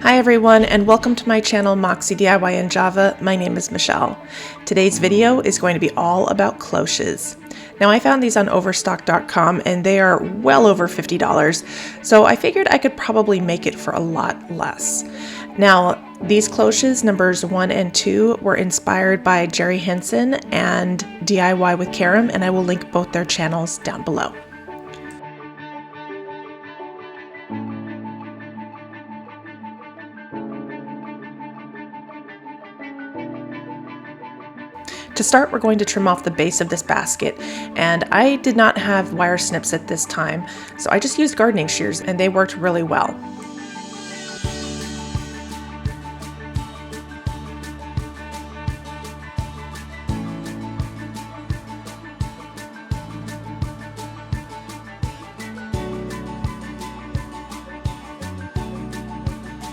Hi everyone, and welcome to my channel Moxie DIY in Java. My name is Michelle. Today's video is going to be all about cloches. Now I found these on overstock.com and they are well over $50, so I figured I could probably make it for a lot less. Now these cloches, numbers 1 and 2, were inspired by Jeri and DIY with Karem, and I will link both their channels down below. To start, we're going to trim off the base of this basket, and I did not have wire snips at this time, so I just used gardening shears and they worked really well.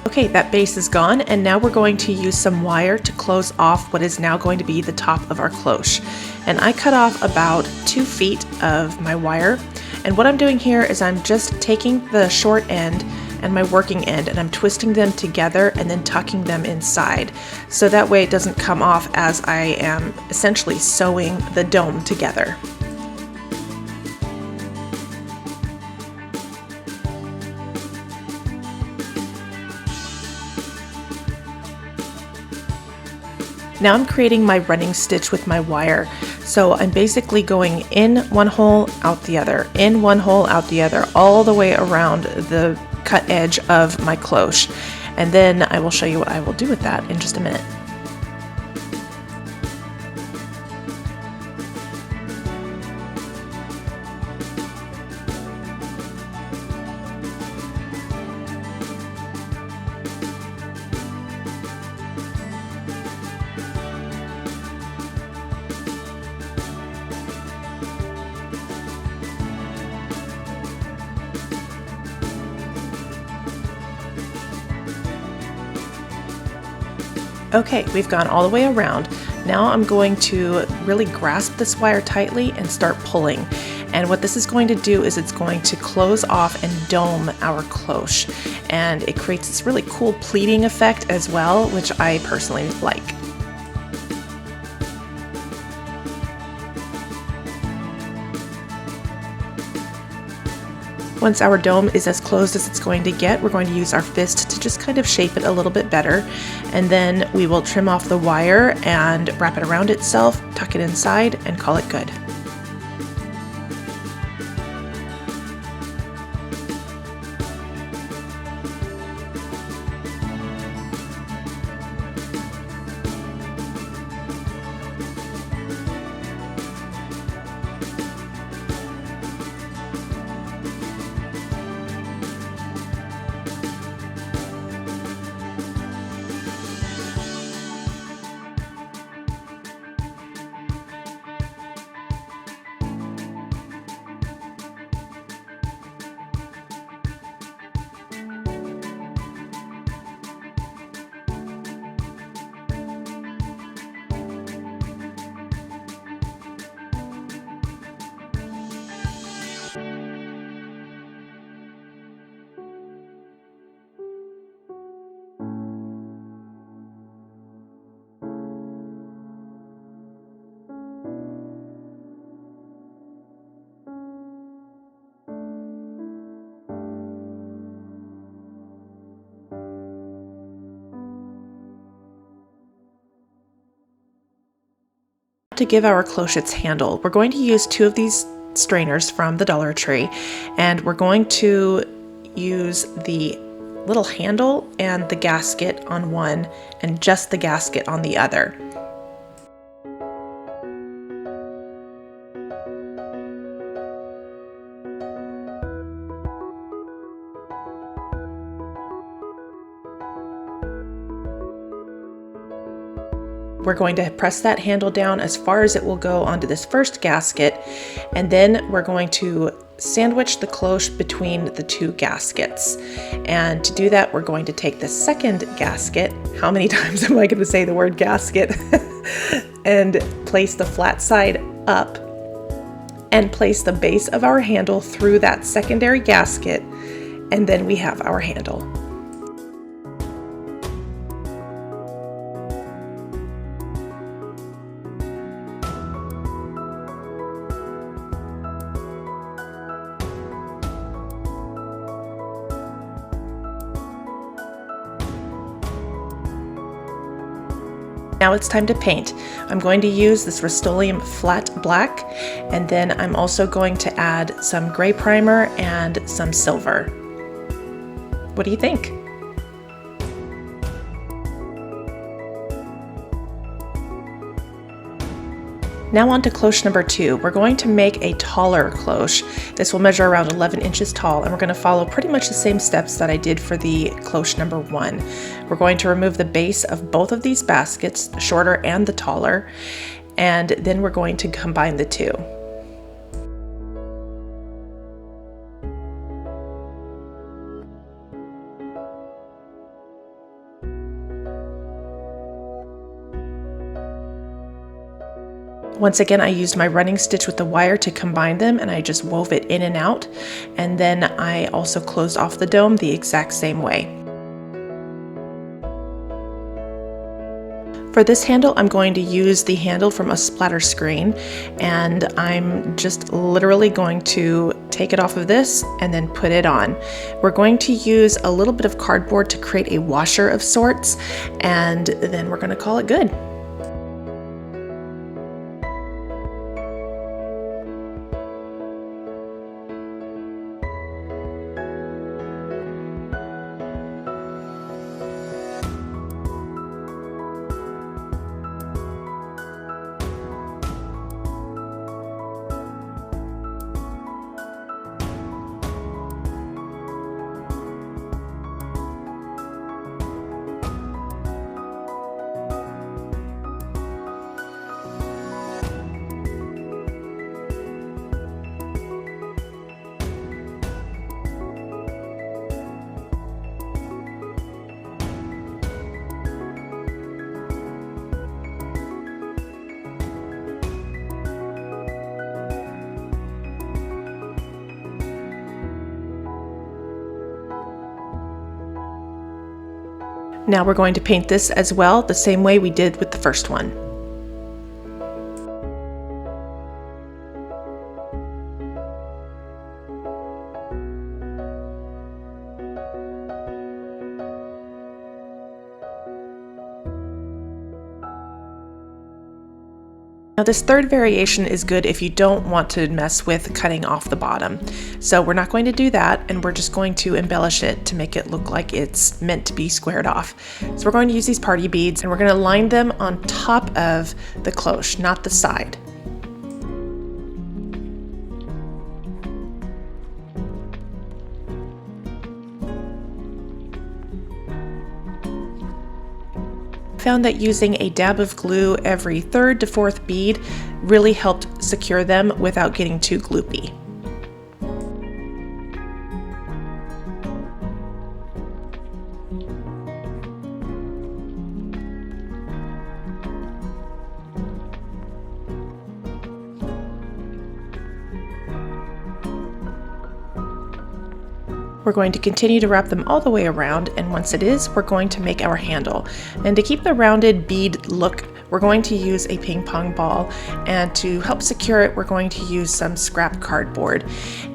Okay, that base is gone, and now we're going to use some wire to close off what is now going to be the top of our cloche. And I cut off about 2 feet of my wire, and what I'm doing here is I'm just taking the short end and my working end and I'm twisting them together and then tucking them inside, so that way it doesn't come off as I am essentially sewing the dome together. Now I'm creating my running stitch with my wire. So I'm basically going in one hole, out the other, in one hole, out the other, all the way around the cut edge of my cloche. And then I will show you what I will do with that in just a minute. Okay, we've gone all the way around. Now I'm going to really grasp this wire tightly and start pulling. And what this is going to do is it's going to close off and dome our cloche. And it creates this really cool pleating effect as well, which I personally like. Once our dome is as closed as it's going to get, we're going to use our fist to just kind of shape it a little bit better. And then we will trim off the wire and wrap it around itself, tuck it inside, and call it good. To give our cloche its handle, we're going to use 2 of these strainers from the Dollar Tree, and we're going to use the little handle and the gasket on one and just the gasket on the other. We're going to press that handle down as far as it will go onto this first gasket, and then we're going to sandwich the cloche between the 2 gaskets. And to do that, we're going to take the second gasket, how many times am I going to say the word gasket, and place the flat side up and place the base of our handle through that secondary gasket, and then we have our handle. Now it's time to paint. I'm going to use this Rust-Oleum flat black, and then I'm also going to add some gray primer and some silver. What do you think? Now on to cloche number 2. We're going to make a taller cloche. This will measure around 11 inches tall, and we're going to follow pretty much the same steps that I did for the cloche number 1. We're going to remove the base of both of these baskets, the shorter and the taller, and then we're going to combine the two. Once again, I used my running stitch with the wire to combine them, and I just wove it in and out, and then I also closed off the dome the exact same way. For this handle, I'm going to use the handle from a splatter screen, and I'm just literally going to take it off of this and then put it on. We're going to use a little bit of cardboard to create a washer of sorts, and then we're going to call it good. Now we're going to paint this as well, the same way we did with the first one. Now this third variation is good if you don't want to mess with cutting off the bottom. So we're not going to do that, and we're just going to embellish it to make it look like it's meant to be squared off. So we're going to use these party beads, and we're going to line them on top of the cloche, not the side. Found that using a dab of glue every third to fourth bead really helped secure them without getting too gloopy. We're going to continue to wrap them all the way around, and once it is, we're going to make our handle. And to keep the rounded bead look, we're going to use a ping pong ball, and to help secure it, we're going to use some scrap cardboard.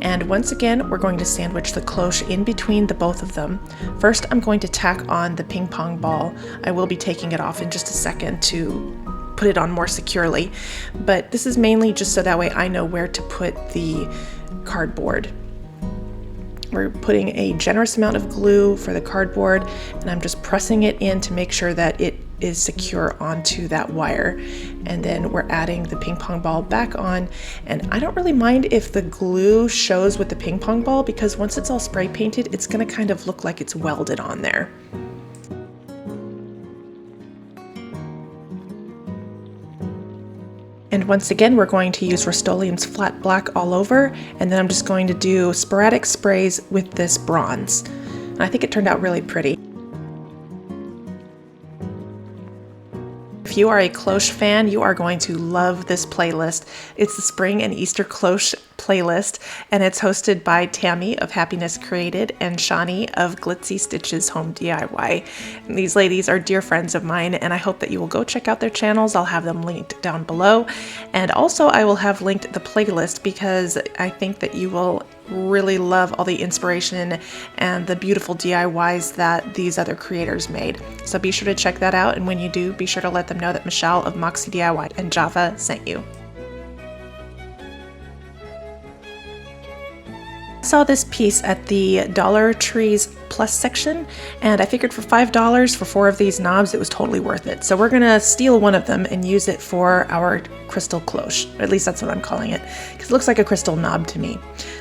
And once again, we're going to sandwich the cloche in between the both of them. First, I'm going to tack on the ping pong ball. I will be taking it off in just a second to put it on more securely, but this is mainly just so that way I know where to put the cardboard. We're putting a generous amount of glue for the cardboard, and I'm just pressing it in to make sure that it is secure onto that wire. And then we're adding the ping pong ball back on, and I don't really mind if the glue shows with the ping pong ball, because once it's all spray painted, it's going to kind of look like it's welded on there. And once again, we're going to use Rust-Oleum's flat black all over, and then I'm just going to do sporadic sprays with this bronze. And I think it turned out really pretty. If you are a cloche fan, you are going to love this playlist. It's the Spring and Easter Cloche playlist, and it's hosted by Tammy of Happiness Created and Shawnee of Glitzy Stitches Home DIY. And these ladies are dear friends of mine, and I hope that you will go check out their channels. I'll have them linked down below, and also I will have linked the playlist because I think that you will really love all the inspiration and the beautiful DIYs that these other creators made. So be sure to check that out, and when you do, be sure to let them know that Michelle of Moxie DIY and Java sent you. I saw this piece at the Dollar Trees Plus section, and I figured for $5 for 4 of these knobs it was totally worth it. So we're gonna steal one of them and use it for our crystal cloche. At least that's what I'm calling it, because it looks like a crystal knob to me.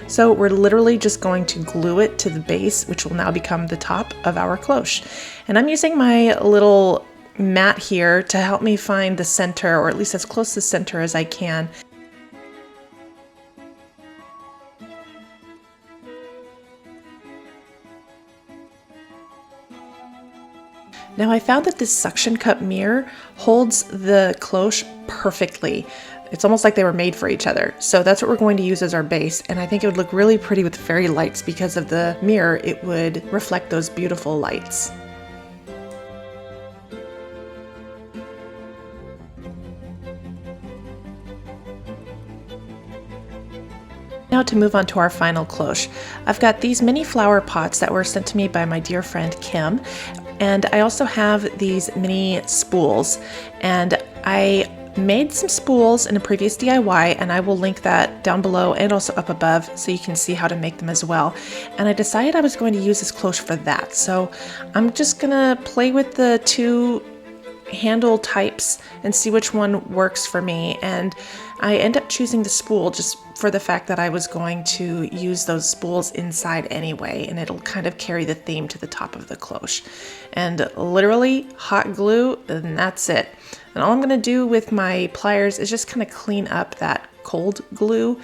So we're literally just going to glue it to the base, which will now become the top of our cloche. And I'm using my little mat here to help me find the center, or at least as close to the center as I can. Now I found that this suction cup mirror holds the cloche perfectly. It's almost like they were made for each other. So that's what we're going to use as our base, and I think it would look really pretty with fairy lights because of the mirror. It would reflect those beautiful lights. Now to move on to our final cloche. I've got these mini flower pots that were sent to me by my dear friend Kim, and I also have these mini spools, and I made some spools in a previous DIY, and I will link that down below and also up above so you can see how to make them as well. And I decided I was going to use this cloche for that, so I'm just gonna play with the 2 handle types and see which one works for me. And I end up choosing the spool just for the fact that I was going to use those spools inside anyway, and it'll kind of carry the theme to the top of the cloche. And literally hot glue, and that's it. And all I'm gonna do with my pliers is just kind of clean up that cold glue.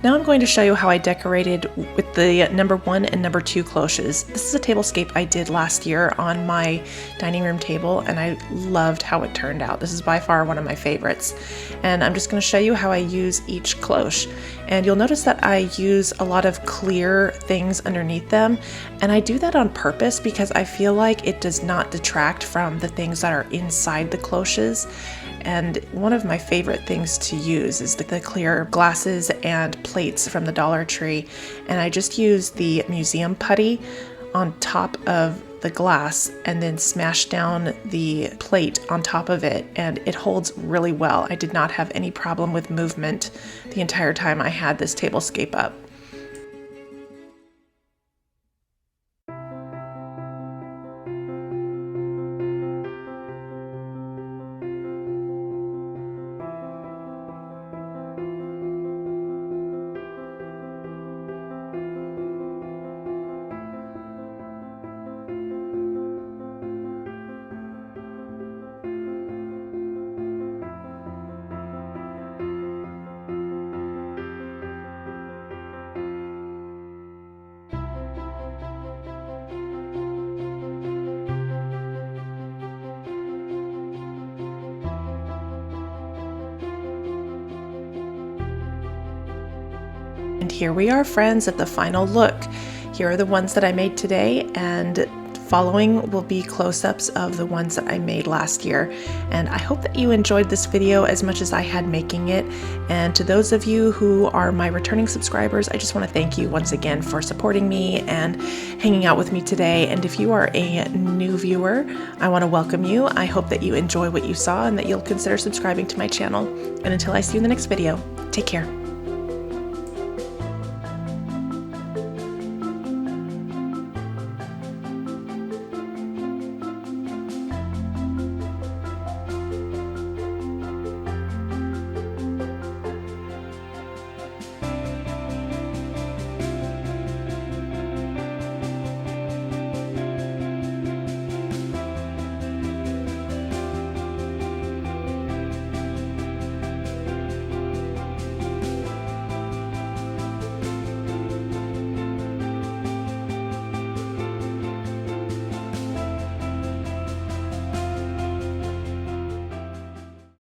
Now I'm going to show you how I decorated with the number 1 and number 2 cloches. This is a tablescape I did last year on my dining room table, and I loved how it turned out. This is by far one of my favorites. And I'm just going to show you how I use each cloche. And you'll notice that I use a lot of clear things underneath them, and I do that on purpose because I feel like it does not detract from the things that are inside the cloches. And one of my favorite things to use is the clear glasses and plates from the Dollar Tree. And I just use the museum putty on top of the glass and then smash down the plate on top of it, and it holds really well. I did not have any problem with movement the entire time I had this tablescape up. And here we are, friends, at the final look. Here are the ones that I made today, and following will be close-ups of the ones that I made last year. And I hope that you enjoyed this video as much as I had making it. And to those of you who are my returning subscribers, I just want to thank you once again for supporting me and hanging out with me today. And if you are a new viewer, I want to welcome you. I hope that you enjoy what you saw and that you'll consider subscribing to my channel. And until I see you in the next video, take care.